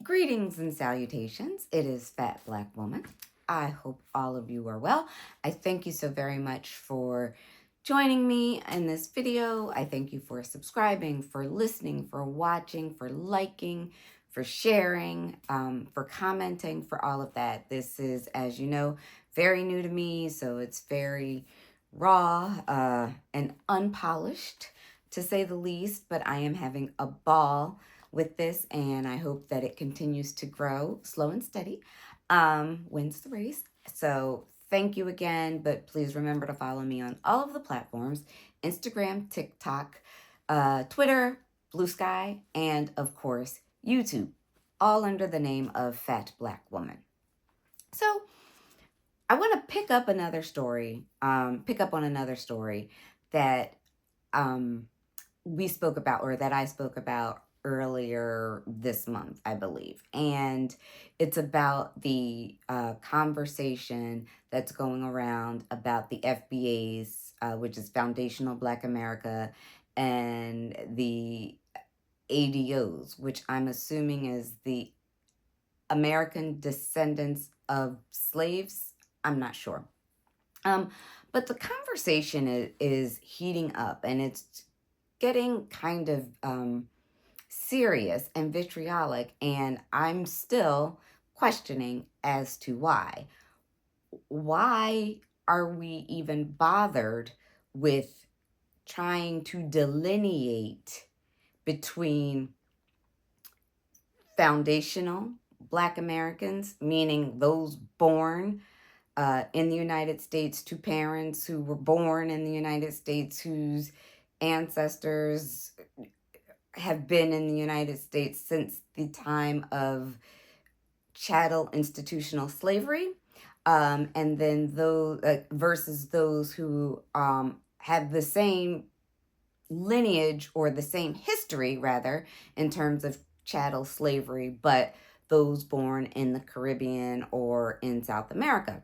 Greetings and salutations. It is Fat Black Woman. I hope all of you are well. I thank you so very much for joining me in this video. I thank you for subscribing, for listening, for watching, for liking, for sharing, for commenting, for all of that. This is, as you know, very new to me, so it's very raw and unpolished, to say the least, but I am having a ball with this, and I hope that it continues to grow slow and steady. Wins the race. So thank you again, but please remember to follow me on all of the platforms: Instagram, TikTok, Twitter, Blue Sky, and of course YouTube, all under the name of Fat Black Woman. So I want to pick up on another story that we spoke about, or that I spoke about earlier this month, I believe. And it's about the conversation that's going around about the FBA's, which is Foundational Black America, and the ADOs, which I'm assuming is the American descendants of slaves. I'm not sure. But the conversation is heating up, and it's getting kind of serious and vitriolic, and I'm still questioning as to why. Why are we even bothered with trying to delineate between foundational Black Americans, meaning those born in the United States, to parents who were born in the United States, whose ancestors have been in the United States since the time of chattel institutional slavery, and then those versus those who have the same lineage, or the same history rather, in terms of chattel slavery, but those born in the Caribbean or in South America,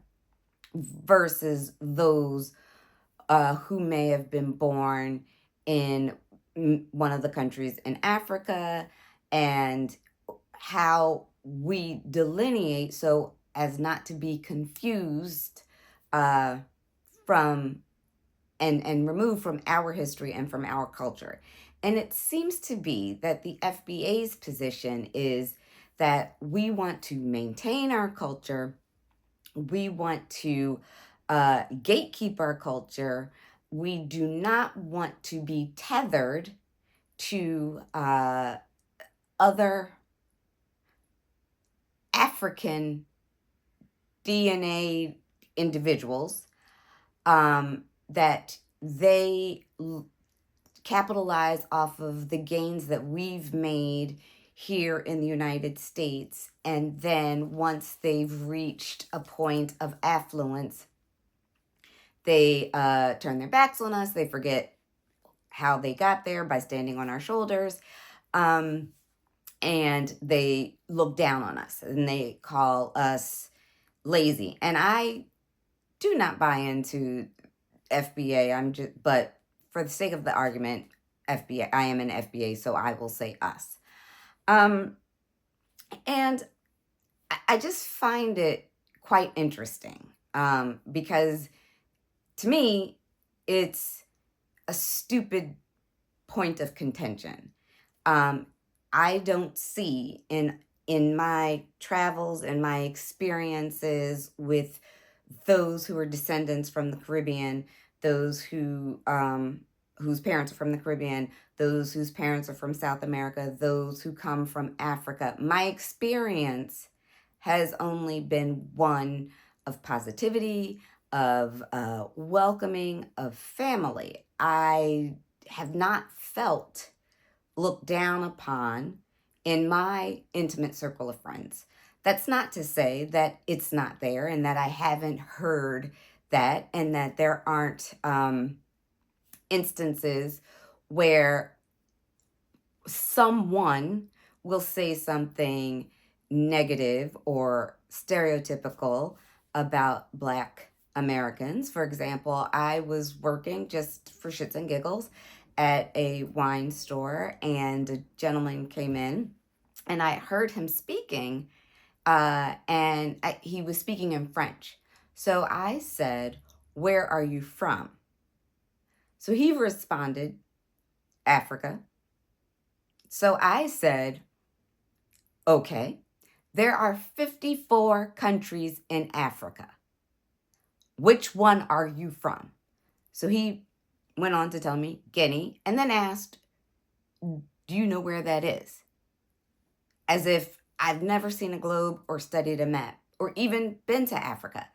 versus those who may have been born in one of the countries in Africa, and how we delineate so as not to be confused from and removed from our history and from our culture. And it seems to be that the FBA's position is that we want to maintain our culture, we want to gatekeep our culture. We do not want to be tethered to other African DNA individuals, that they capitalize off of the gains that we've made here in the United States. And then once they've reached a point of affluence, they turn their backs on us. They forget how they got there by standing on our shoulders. And they look down on us, and they call us lazy. And I do not buy into FBA. But for the sake of the argument, FBA, I am an FBA, so I will say us. And I just find it quite interesting, because to me, it's a stupid point of contention. I don't see in my travels and my experiences with those who are descendants from the Caribbean, those who whose parents are from the Caribbean, those whose parents are from South America, those who come from Africa. My experience has only been one of positivity, of welcoming, of family. I have not felt looked down upon in my intimate circle of friends. That's not to say that it's not there, and that I haven't heard that, and that there aren't instances where someone will say something negative or stereotypical about Black Americans. For example, I was working, just for shits and giggles, at a wine store, and a gentleman came in and I heard him speaking, he was speaking in French. So I said, "Where are you from?" So he responded, "Africa." So I said, "Okay, there are 54 countries in Africa. Which one are you from?" So he went on to tell me Guinea, and then asked, "Do you know where that is?" As if I've never seen a globe or studied a map or even been to Africa.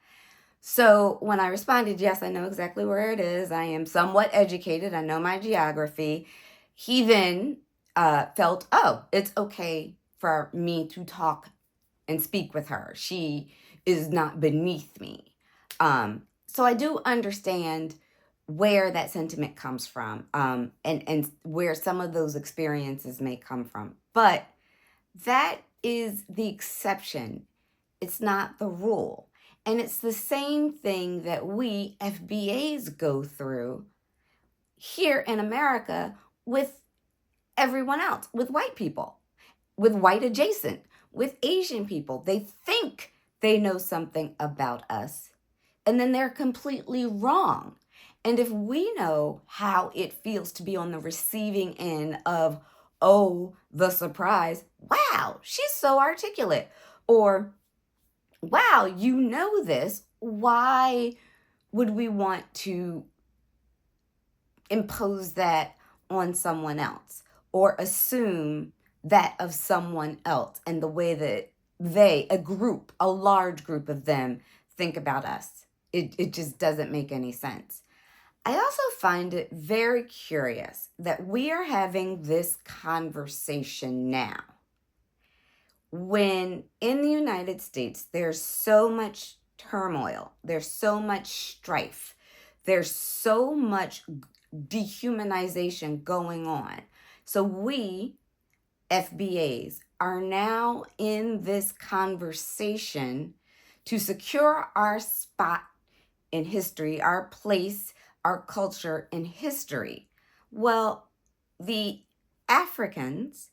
So when I responded, "Yes, I know exactly where it is. I am somewhat educated. I know my geography," he then felt, "Oh, it's okay for me to talk and speak with her. She is not beneath me." So I do understand where that sentiment comes from, and where some of those experiences may come from. But that is the exception. It's not the rule. And it's the same thing that we FBAs go through here in America with everyone else, with white people, with white adjacent, with Asian people. They think they know something about us, and then they're completely wrong. And if we know how it feels to be on the receiving end of, "Oh, the surprise, wow, she's so articulate," or, "Wow, you know this, why would we want to impose that on someone else or assume that of someone else and the way that a large group of them think about us?" It just doesn't make any sense. I also find it very curious that we are having this conversation now when in the United States there's so much turmoil, there's so much strife, there's so much dehumanization going on. So we, FBAs, are now in this conversation to secure our spot in history, our place, our culture in history. Well, the Africans,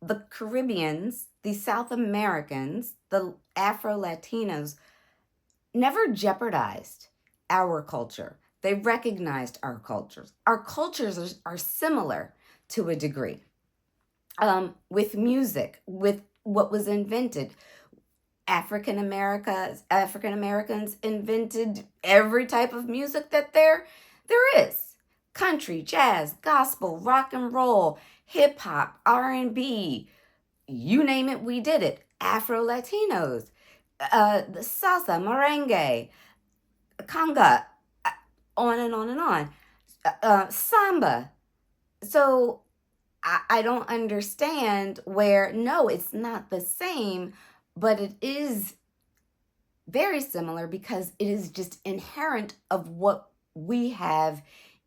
the Caribbeans, the South Americans, the Afro Latinos never jeopardized our culture. They recognized our cultures. Our cultures are similar to a degree. With music, with what was invented. African Americans invented every type of music that there is. Country, jazz, gospel, rock and roll, hip hop, R&B, you name it, we did it. Afro Latinos, the salsa, merengue, conga, on and on and on. Samba. So I don't understand where, no, it's not the same, but it is very similar because it is just inherent of what we have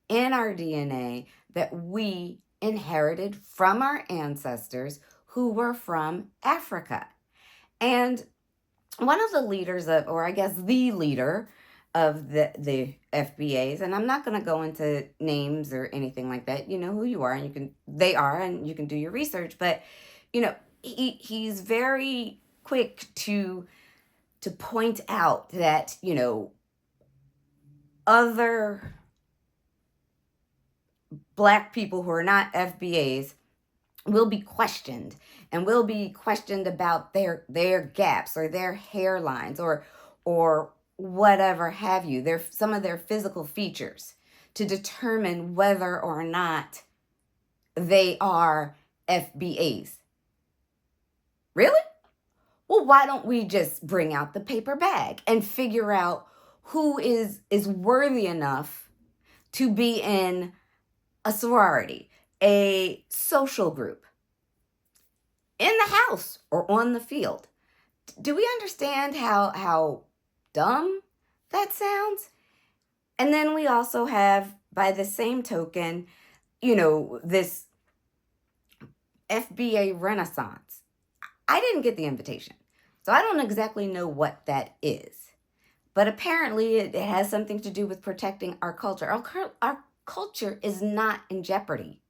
in our DNA that we inherited from our ancestors who were from Africa. And one of the leaders of, or I guess the leader of the FBAs, and I'm not going to go into names or anything like that. You know who you are, and and you can do your research. But he's very quick to point out that other Black people who are not FBAs will be questioned, and will be questioned about their gaps or their hairlines or whatever have you, some of their physical features, to determine whether or not they are FBAs. Really? Well, why don't we just bring out the paper bag and figure out who is worthy enough to be in a sorority, a social group, in the house or on the field? Do we understand how dumb that sounds? And then we also have, by the same token, this FBA Renaissance. I didn't get the invitation, so I don't exactly know what that is. But apparently it has something to do with protecting our culture. Our culture is not in jeopardy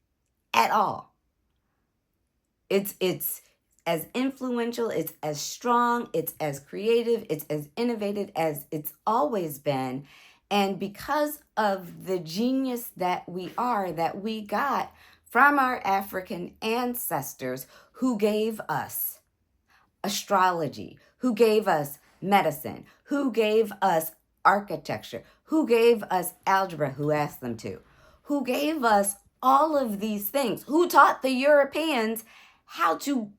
at all. It's as influential, it's as strong, it's as creative, it's as innovative as it's always been. And because of the genius that we got from our African ancestors who gave us astrology, who gave us medicine, who gave us architecture, who gave us algebra, who asked them to, who gave us all of these things, who taught the Europeans how to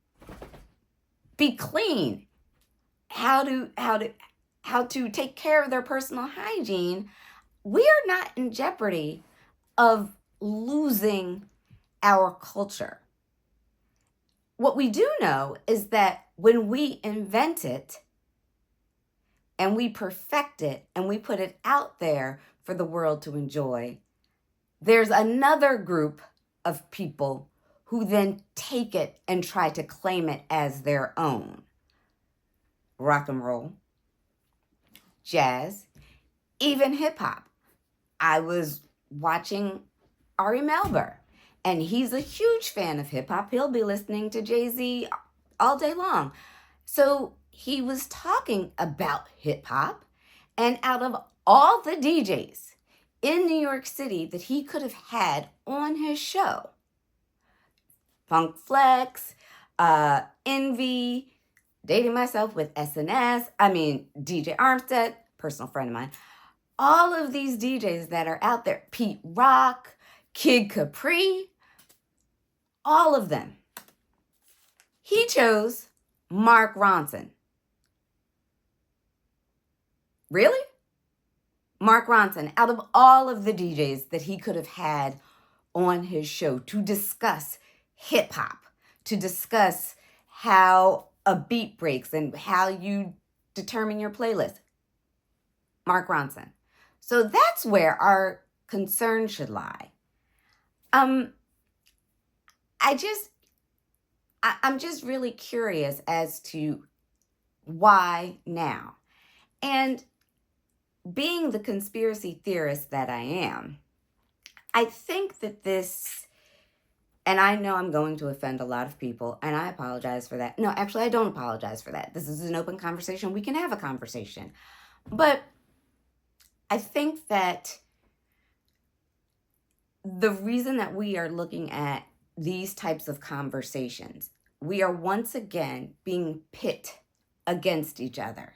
be clean, how to take care of their personal hygiene. We are not in jeopardy of losing our culture. What we do know is that when we invent it and we perfect it and we put it out there for the world to enjoy, there's another group of people who then take it and try to claim it as their own. Rock and roll, jazz, even hip hop. I was watching Ari Melber, and he's a huge fan of hip hop. He'll be listening to Jay-Z all day long. So he was talking about hip hop, and out of all the DJs in New York City that he could have had on his show, Funk Flex, Envy, Dating Myself with SNS, DJ Armstead, personal friend of mine, all of these DJs that are out there, Pete Rock, Kid Capri, all of them. He chose Mark Ronson. Really? Mark Ronson, out of all of the DJs that he could have had on his show to discuss hip hop, to discuss how a beat breaks and how you determine your playlist. Mark Ronson. So that's where our concern should lie. I'm just really curious as to why now. And being the conspiracy theorist that I am, I think that this, and I know I'm going to offend a lot of people, and I apologize for that. No, actually, I don't apologize for that. This is an open conversation. We can have a conversation. But I think that the reason that we are looking at these types of conversations, we are once again being pit against each other.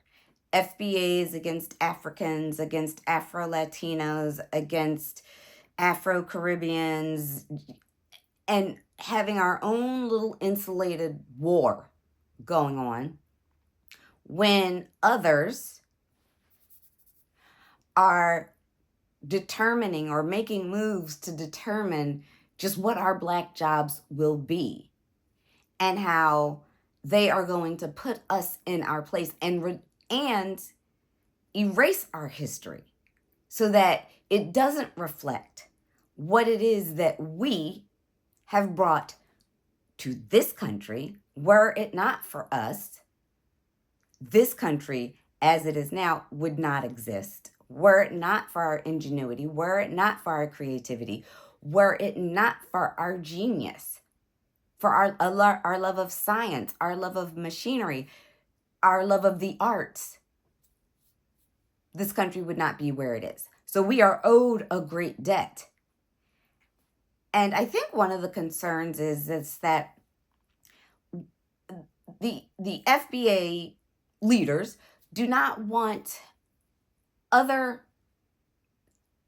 FBAs against Africans, against Afro-Latinos, against Afro-Caribbeans, and having our own little insulated war going on when others are determining or making moves to determine just what our Black jobs will be and how they are going to put us in our place and erase our history so that it doesn't reflect what it is that we have brought to this country. Were it not for us, this country as it is now would not exist. Were it not for our ingenuity, were it not for our creativity, were it not for our genius, for our love of science, our love of machinery, our love of the arts, this country would not be where it is. So we are owed a great debt. And I think one of the concerns is that the FBA leaders do not want other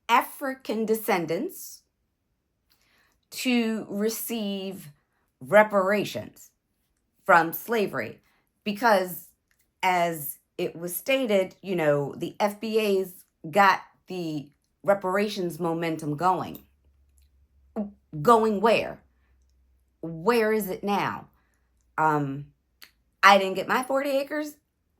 African descendants to receive reparations from slavery because, as it was stated, the FBA's got the reparations momentum going. Going where? Where is it now? I didn't get my 40 acres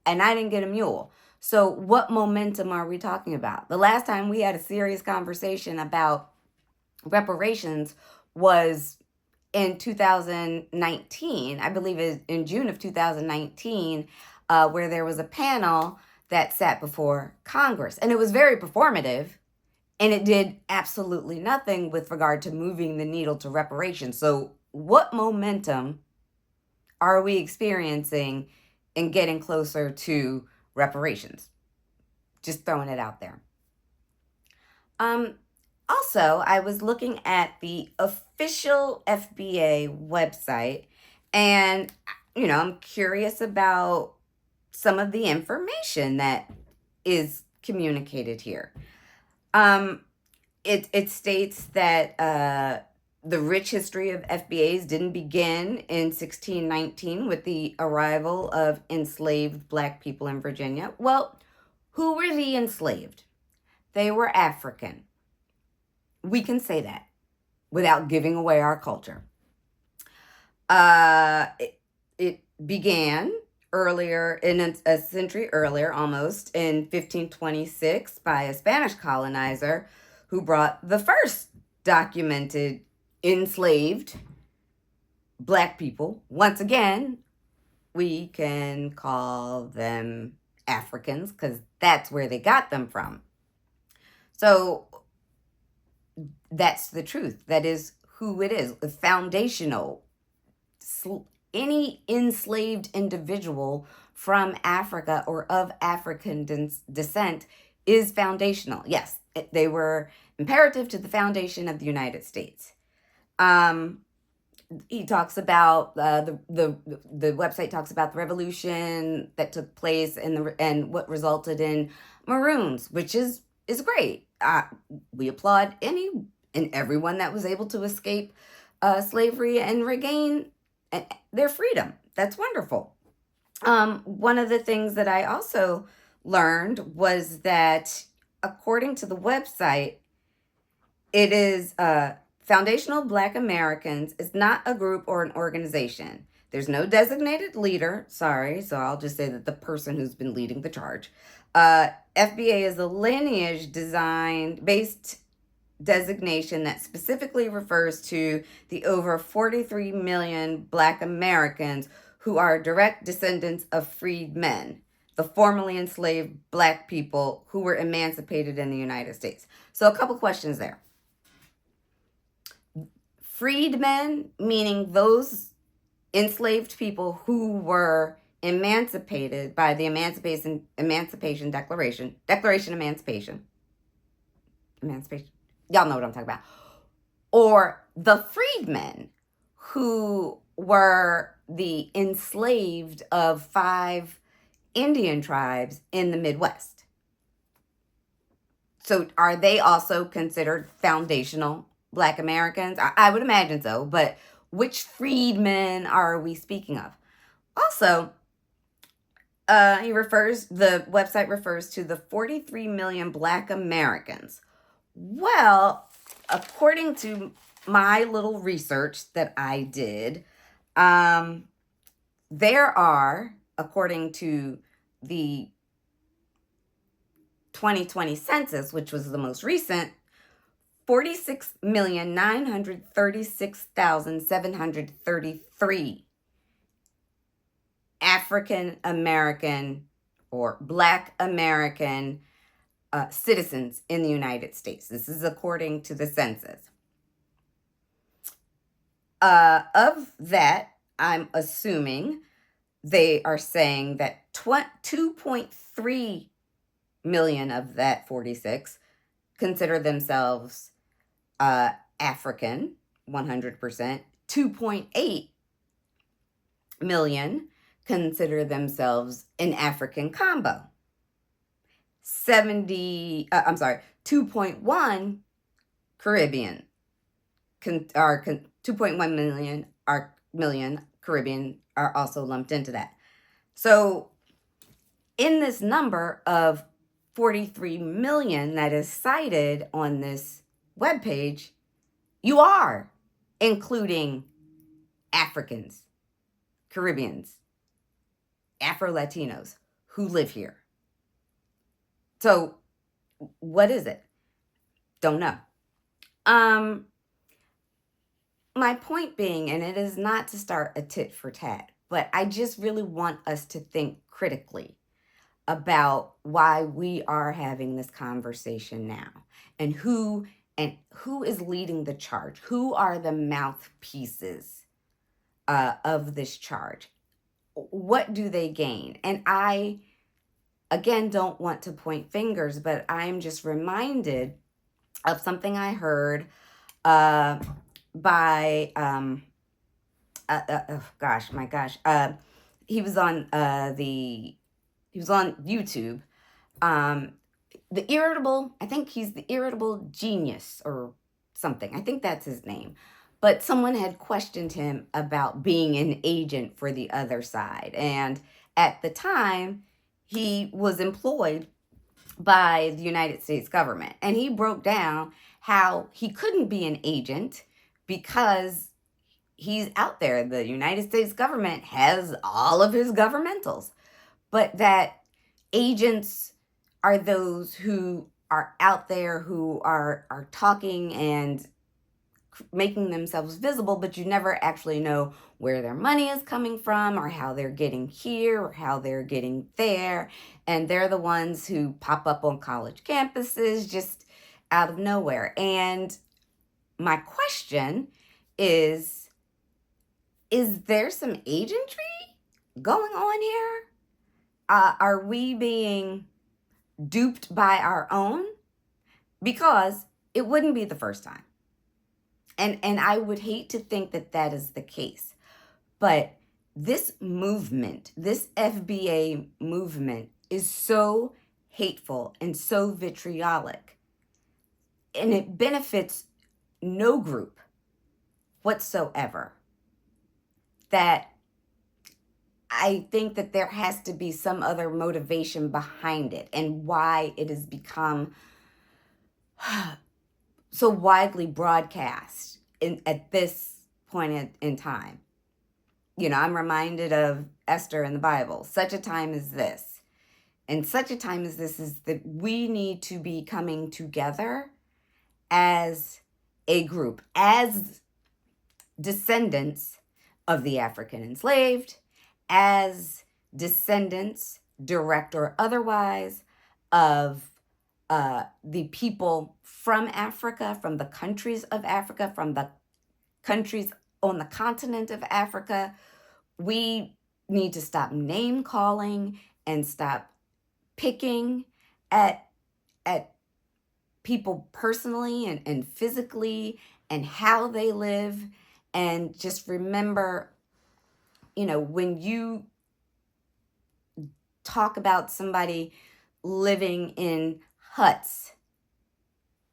and I didn't get a mule. So what momentum are we talking about? The last time we had a serious conversation about reparations was in 2019. I believe it's in June of 2019, where there was a panel that sat before Congress. And it was very performative. And it did absolutely nothing with regard to moving the needle to reparations. So what momentum are we experiencing in getting closer to reparations? Just throwing it out there. Also, I was looking at the official FBA website, and I'm curious about some of the information that is communicated here. It states that the rich history of FBAs didn't begin in 1619 with the arrival of enslaved Black people in Virginia. Well, who were the enslaved? They were African. We can say that without giving away our culture. It began earlier, in a century earlier, almost in 1526, by a Spanish colonizer who brought the first documented enslaved Black people. Once again, we can call them Africans because that's where they got them from. So that's the truth. That is who it is. The foundational. Any enslaved individual from Africa or of African descent is foundational. Yes, they were imperative to the foundation of the United States. He talks about the website talks about the revolution that took place and what resulted in maroons, which is great. We applaud any and everyone that was able to escape slavery and regain their freedom. That's wonderful. One of the things that I also learned was that, according to the website, it is Foundational Black Americans is not a group or an organization. There's no designated leader. Sorry, so I'll just say that the person who's been leading the charge. FBA is a lineage based designation that specifically refers to the over 43 million Black Americans who are direct descendants of freedmen, the formerly enslaved Black people who were emancipated in the United States. So a couple questions there. Freedmen, meaning those emanciped people who were emancipated by the Emancipation Declaration. Y'all know what I'm talking about. Or the freedmen, who were the enslaved of 5 Indian tribes in the Midwest. So are they also considered foundational Black Americans? I would imagine so, but which freedmen are we speaking of? Also, the website refers to the 43 million Black Americans. Well, according to my little research that I did, there are, according to the 2020 census, which was the most recent, 46,936,733 African American or Black American citizens in the United States. This is according to the census. Of that, I'm assuming they are saying that 2.3 million of that 46 consider themselves African, 100%. 2.8 million consider themselves an African combo. 2.1 Caribbean, 2.1 million Caribbean are also lumped into that. So in this number of 43 million that is cited on this webpage, you are including Africans, Caribbeans, Afro-Latinos who live here. So what is it? Don't know. My point being, and it is not to start a tit for tat, but I just really want us to think critically about why we are having this conversation now, and who is leading the charge. Who are the mouthpieces of this charge? what do they gain? And I, again, don't want to point fingers, but I'm just reminded of something I heard uh, by, oh gosh, my gosh, he was on he was on YouTube. Um, I think he's the irritable genius or something. I think that's his name. But someone had questioned him about being an agent for the other side. And at the time, he was employed by the United States government. And he broke down how he couldn't be an agent because he's out there. The United States government has all of his governmentals, but that agents are those who are out there, who are talking and making themselves visible, but you never actually know where their money is coming from or how they're getting here or how they're getting there. And they're the ones who pop up on college campuses just out of nowhere. And my question is there some agentry going on here? Are we being duped by our own? Because it wouldn't be the first time. And I would hate to think that that is the case. But this movement, this FBA movement, is so hateful and so vitriolic. And it benefits no group whatsoever. That I think that there has to be some other motivation behind it and why it has become so widely broadcast at this point in time. You know, I'm reminded of Esther in the Bible. Such a time as this. And such a time as this is that we need to be coming together as a group, as descendants of the African enslaved, as descendants, direct or otherwise, of the people from Africa, from the countries of Africa, from the countries on the continent of Africa. We need to stop name calling and stop picking at people personally and physically and how they live. And just remember, you know, when you talk about somebody living in huts,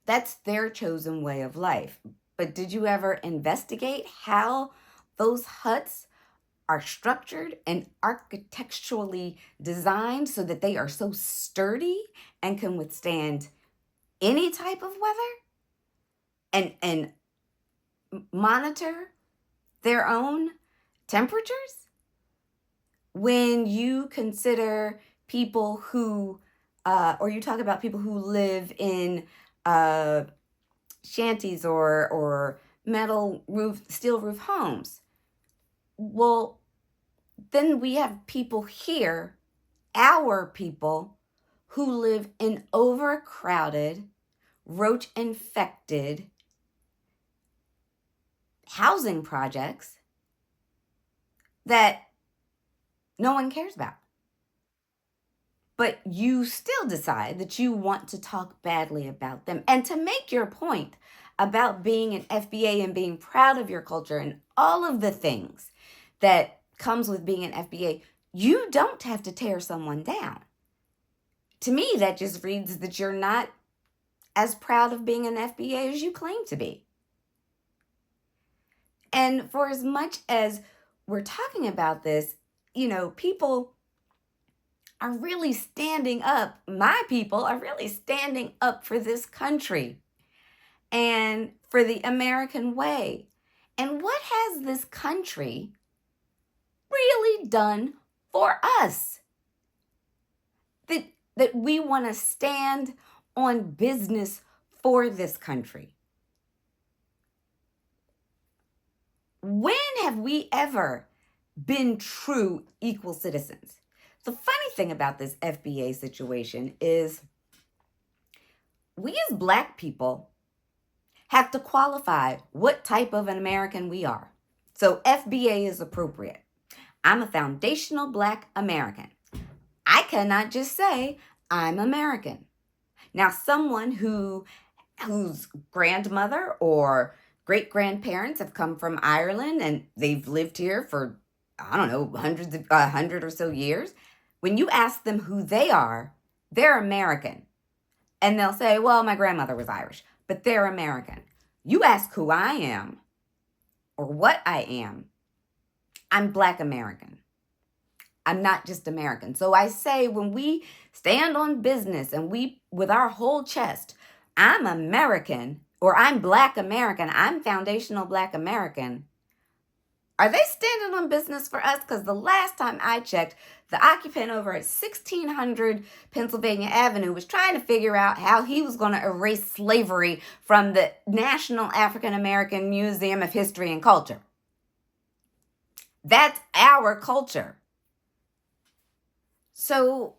that's their chosen way of life. But did you ever investigate how those huts are structured and architecturally designed so that they are so sturdy and can withstand any type of weather and monitor their own temperatures? When you consider people who, or you talk about people who live in shanties or metal roof, steel roof homes, well, then we have people here, our people, who live in overcrowded, roach infected housing projects that no one cares about. But you still decide that you want to talk badly about them. And to make your point about being an FBA and being proud of your culture and all of the things that comes with being an FBA, you don't have to tear someone down. To me, that just reads that you're not as proud of being an FBA as you claim to be. And for as much as we're talking about this, you know, people are really standing up. My people are really standing up for this country and for the American way. And what has this country really done for us? That we want to stand on business for this country. When have we ever been true equal citizens? The funny thing about this FBA situation is we as Black people have to qualify what type of an American we are. So FBA is appropriate. I'm a foundational Black American. I cannot just say I'm American. Now, someone whose grandmother or great grandparents have come from Ireland and they've lived here for, I don't know, 100 or so years. When you ask them who they are, they're American. And they'll say, well, my grandmother was Irish, but they're American. You ask who I am or what I am, I'm Black American. I'm not just American. So I say when we stand on business and we, with our whole chest, I'm American or I'm Black American, I'm foundational Black American, are they standing on business for us? Because the last time I checked, the occupant over at 1600 Pennsylvania Avenue was trying to figure out how he was going to erase slavery from the National African American Museum of History and Culture. That's our culture. So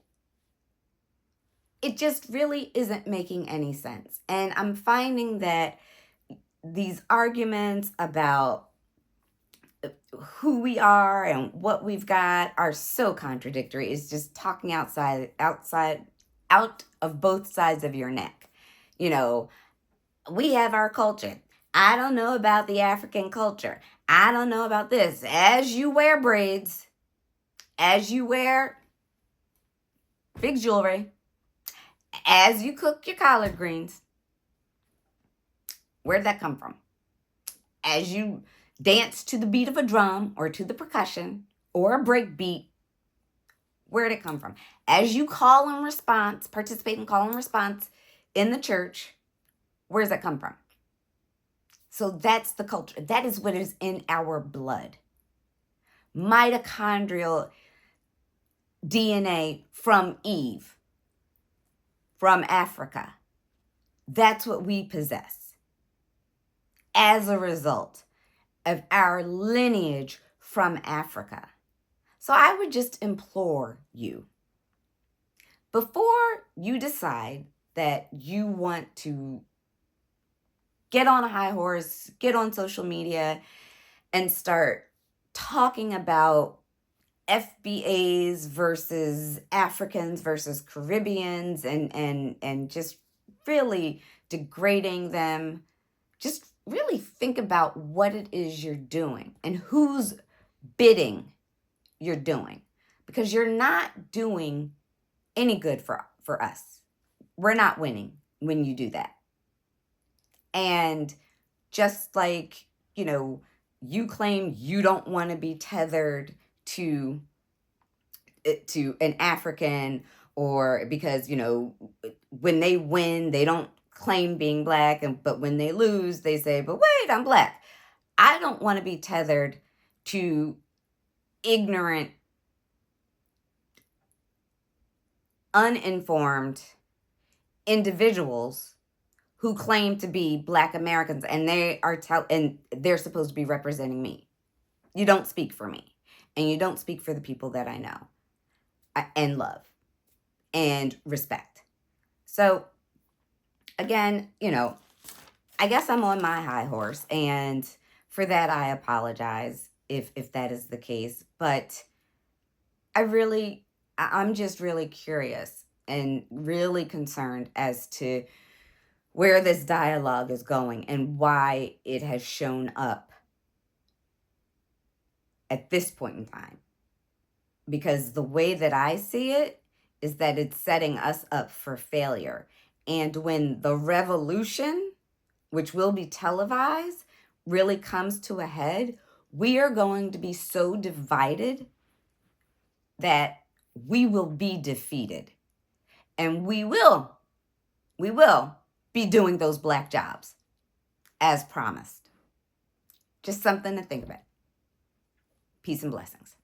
it just really isn't making any sense. And I'm finding that these arguments about who we are and what we've got are so contradictory. It's just talking out of both sides of your neck. You know, we have our culture. I don't know about the African culture. I don't know about this. As you wear braids, as you wear big jewelry, as you cook your collard greens, where'd that come from? As you dance to the beat of a drum or to the percussion or a break beat, where'd it come from? As you call and response, participate in call and response in the church, where's that come from? So that's the culture. That is what is in our blood. Mitochondrial DNA from Eve, from Africa. That's what we possess as a result of our lineage from Africa. So I would just implore you, before you decide that you want to get on a high horse, get on social media, and start talking about FBAs versus Africans versus Caribbeans and just really degrading them, just really think about what it is you're doing and whose bidding you're doing, because you're not doing any good for us. We're not winning when you do that. And just like, you claim you don't want to be tethered to an African, or because, when they win, they don't claim being Black, but when they lose, they say, but wait, I'm Black. I don't want to be tethered to ignorant, uninformed individuals who claim to be Black Americans, and they're supposed to be representing me. You don't speak for me, and you don't speak for the people that I know and love and respect. So again, I guess I'm on my high horse, and for that I apologize if that is the case. But I'm just really curious and really concerned as to where this dialogue is going and why it has shown up at this point in time. Because the way that I see it is that it's setting us up for failure. And when the revolution, which will be televised, really comes to a head, we are going to be so divided that we will be defeated. And we will be doing those Black jobs as promised. Just something to think about. Peace and blessings.